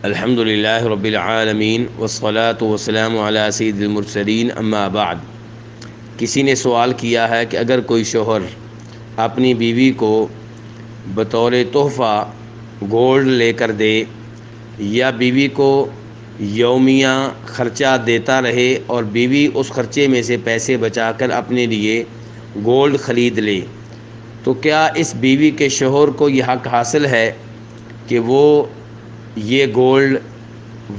الحمدللہ رب العالمین والصلاة والسلام علی سید المرسلین اما بعد۔ کسی نے سوال کیا ہے کہ اگر کوئی شوہر اپنی بیوی کو بطور تحفہ گولڈ لے کر دے یا بیوی کو یومیہ خرچہ دیتا رہے اور بیوی اس خرچے میں سے پیسے بچا کر اپنے لیے گولڈ خرید لے، تو کیا اس بیوی کے شوہر کو یہ حق حاصل ہے کہ وہ یہ گولڈ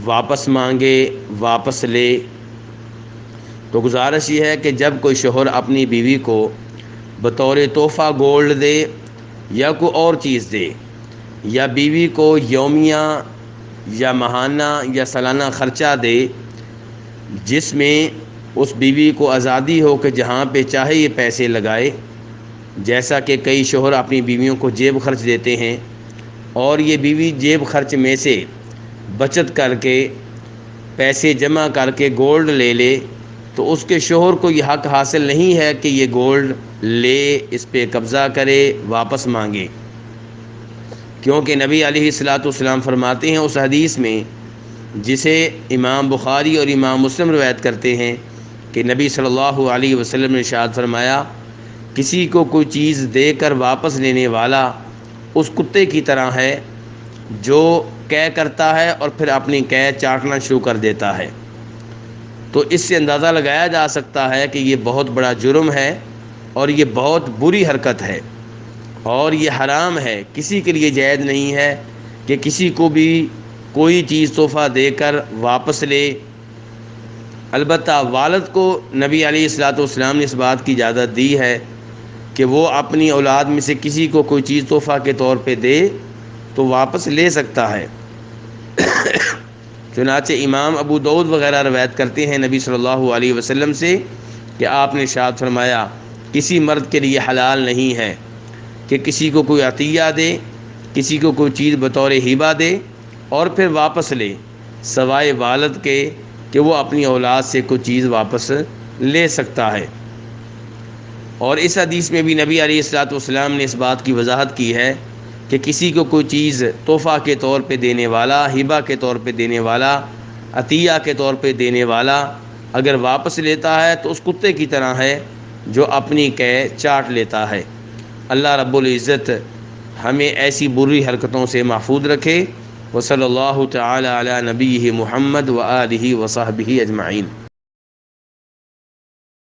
واپس مانگے، واپس لے؟ تو گزارش یہ ہے کہ جب کوئی شوہر اپنی بیوی کو بطور تحفہ گولڈ دے یا کوئی اور چیز دے، یا بیوی کو یومیہ یا ماہانہ یا سالانہ خرچہ دے جس میں اس بیوی کو آزادی ہو کہ جہاں پہ چاہے یہ پیسے لگائے، جیسا کہ کئی شوہر اپنی بیویوں کو جیب خرچ دیتے ہیں اور یہ بیوی جیب خرچ میں سے بچت کر کے پیسے جمع کر کے گولڈ لے لے، تو اس کے شوہر کو یہ حق حاصل نہیں ہے کہ یہ گولڈ لے، اس پہ قبضہ کرے، واپس مانگے، کیونکہ نبی علیہ الصلاۃ والسلام فرماتے ہیں اس حدیث میں جسے امام بخاری اور امام مسلم روایت کرتے ہیں کہ نبی صلی اللہ علیہ وسلم نے ارشاد فرمایا، کسی کو کوئی چیز دے کر واپس لینے والا اس کتے کی طرح ہے جو قے کرتا ہے اور پھر اپنی قے چاٹنا شروع کر دیتا ہے۔ تو اس سے اندازہ لگایا جا سکتا ہے کہ یہ بہت بڑا جرم ہے اور یہ بہت بری حرکت ہے اور یہ حرام ہے، کسی کے لیے جائز نہیں ہے کہ کسی کو بھی کوئی چیز تحفہ دے کر واپس لے۔ البتہ والد کو نبی علیہ الصلوۃ والسلام نے اس بات کی اجازت دی ہے کہ وہ اپنی اولاد میں سے کسی کو کوئی چیز تحفہ کے طور پہ دے تو واپس لے سکتا ہے۔ چنانچہ امام ابو داؤد وغیرہ روایت کرتے ہیں نبی صلی اللہ علیہ وسلم سے کہ آپ نے ارشاد فرمایا، کسی مرد کے لیے حلال نہیں ہے کہ کسی کو کوئی عطیہ دے، کسی کو کوئی چیز بطور ہبہ دے اور پھر واپس لے، سوائے والد کے کہ وہ اپنی اولاد سے کوئی چیز واپس لے سکتا ہے۔ اور اس حدیث میں بھی نبی علیہ الصلوۃ والسلام نے اس بات کی وضاحت کی ہے کہ کسی کو کوئی چیز تحفہ کے طور پہ دینے والا، ہبہ کے طور پہ دینے والا، عطیہ کے طور پہ دینے والا اگر واپس لیتا ہے تو اس کتے کی طرح ہے جو اپنی قے چاٹ لیتا ہے۔ اللہ رب العزت ہمیں ایسی بری حرکتوں سے محفوظ رکھے۔ وصلی اللہ تعالی علی نبیہ محمد وآلہ وصحبہ اجمعین۔